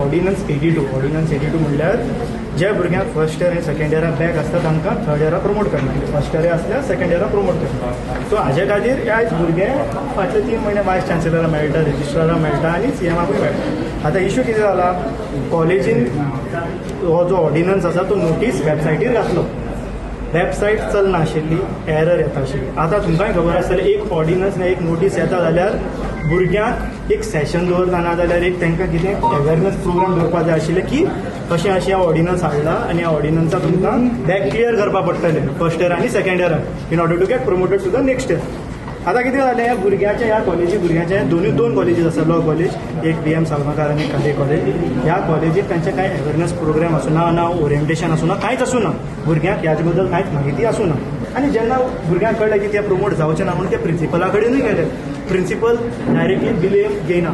Ordnance 82 म्हणल्यार जे भुरग्यांक फर्स्ट इयर आनी सेकंड इयराक बॅक आसता तांकां थर्ड इयराक प्रमोट करना, फर्स्ट इयर आसल्यार सेकंड इयराक प्रमोट करना. सो हाजे खातीर आयज भुरगे फाटले 3 म्हयने वायस चान्सेलराक मेळटा, रेजिस्ट्राराक मेळटा आनी CMाकूय मेळटा. आतां इश्यू कितें जाला, कॉलेजीन हो जो ऑर्डिनन्स आसा तो नोटीस वेबसायटीर घातलो, वेबसायट चलना आशिल्ली, एरर येता आशिल्ली. आतां तुमकांय खबर आसतलें, एक ऑर्डिनन्स ना एक नोटीस येता जाल्यार भुरग्यांक एक सेशन दवरता, ना जाल्यार एक तांकां कितें अवेरनस प्रोग्राम दवरपा जाय आशिल्लें की अशें अशें ऑर्डिनन्स हाडला आनी ह्या ऑर्डिनन्साक तुमकां बॅक क्लियर करपा पडटलें फर्स्ट इयर आनी सेकंड इयराक in order to get promoted to the next year. आतां कितें जालें, भुरग्याच्या ह्या कॉलेजी भुरग्यांचे दोन कॉलेजीस आसा, लॉ कॉलेज, एक VM सालमाकार आनी खाले कॉलेज. ह्या कॉलेजीत तांचे कांय अवेरनस प्रोग्राम आसूना, ना ओरिएंटेशन आसूना, कांयच आसूना, भुरग्यांक ह्याच बद्दल कांयच म्हायती आसूना. आनी जेन्ना भुरग्यांक कळलें की ते प्रमोट जावचें ना म्हणून ते प्रिंसिपला कडेनूय गेले. प्रिंसिपल डायरेक्टली ब्लेम घेयना.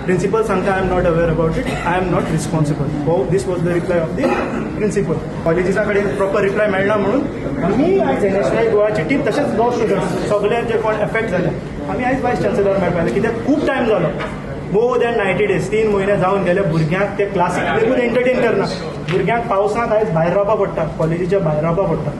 प्रिंसिपल सांगता I am not aware about it, I am not responsible. हो this was the reply of the principal. कॉलेजीसा कडेन प्रॉपर रिप्लाय मेळना म्हणून आमी आयज नॅशनल गोवाची टीम तशेंच लॉ स्टुडंट्स सगळे जे कोण एफेक्ट जाले आमी आयज वायस चान्सेलर मेळपाक लागले, कित्याक खूब टायम जालो, मोर दॅन 90 days, 3 म्हयने जावन गेले. भुरग्यांक ते क्लासीक लेगून एंटरटेन करना. भुरग्यांक पावसांत आयज भायर रावपा पडटा, कॉलेजीच्या भायर रावपा पडटा,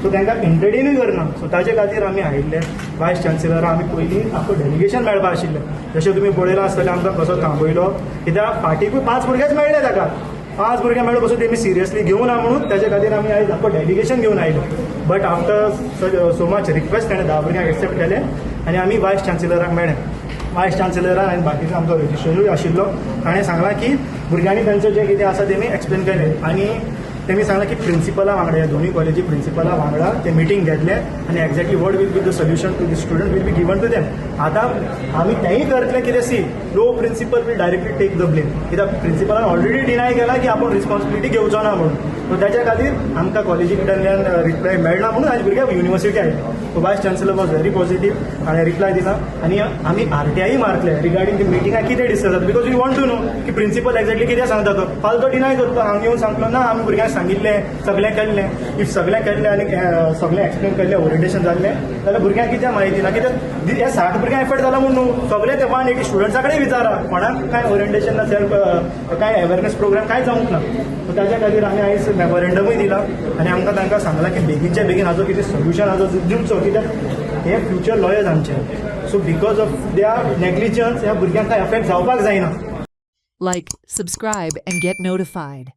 सो तांकां एंटरटेनूय करना. सो ताचे खातीर आमी हाडिल्ले वायस चान्सेलरा. आमी पयलीं आख्खो डेलिगेशन मेळपा आशिल्लें, जशें तुमी पळयलां आसतलें आमकां कसो थांबयलो, कित्याक फाटीकूय 5 भुरगेच मेळ्ळे ताका. 5 भुरगे मेळ्ळे पासून तेमी सिरियसली घेवना म्हणून ताचे खातीर आमी आयज आख्खो डेलिगेशन घेवन आयले. But after so much request ताणें 10 भुरग्यांक एक्सेप्ट केले आनी आमी वायस चान्सेलराक मेळ्ळे. वायस चान्सेलरान आनी बाकीचो आमचो रजिस्ट्रारूय आशिल्लो, ताणें सांगलां की भुरग्यांनी तांचें जें कितें आसा तेमी एक्सप्लेन केलें आनी तेमी सांगलां की प्रिंसिपला वांगडा, ह्या दोनूय कॉलेजी प्रिंसिपला वांगडा ते मिटींग घेतले आनी exactly what will be the solution to the student will be given to them. आतां आमी तेंय करतले कितें, see no principal will directly take the blame, कित्याक प्रिंसिपलान ऑलरेडी डिनाय केला की आपूण रिस्पॉन्सिबिलिटी घेवचो ना म्हणून. सो ताच्या खातीर आमकां कॉलेजी कडल्यान रिप्लाय मेळना म्हणून आयज भुरग्यांक युनिवर्सिटी आयले. सो वायस चान्सेलर वॉज व्हेरी पॉझिटीव, हांवें रिप्लाय दिला आनी आमी RTI मारतले रिगार्डींग दी मिटिंगाक कितें डिस्कस जाता, because we want to know की प्रिंसिपल एक्झॅक्टली कितें सांगता तो. फाल तो डिनाय करता, हांव येवन सांगलो ना आमी भुरग्यांक सांगिल्लें, सगळें केल्लें. इफ सगळें केल्लें आनी सगळें एक्सप्लेन केल्लें, ओरिएंटेशन जाल्लें, जाल्यार भुरग्यांक कितें म्हायती ना, कित्याक हे 60 भुरग्यांक एफेक्ट जाला म्हणून न्हू, सगळे ते 180 स्टुडंट्सा कडेन विचारा, कोणाक कांय ओरिएंटेशन ना, सेल्फ कांय अवेरनेस प्रोग्राम कांय जावंक ना. सो ताच्या खातीर आमी आयज मेमोरेंडमूय दिला आनी आमकां तांकां सांगलां की बेगीनचे बेगीन हाजो कितें सोल्युशन हाजो दिवचो, कित्याक हे फ्युचर लॉयर्स आमचे. So because of their negligence ह्या भुरग्यांक कांय एफेक्ट जावपाक जायना. Like, subscribe, and get notified.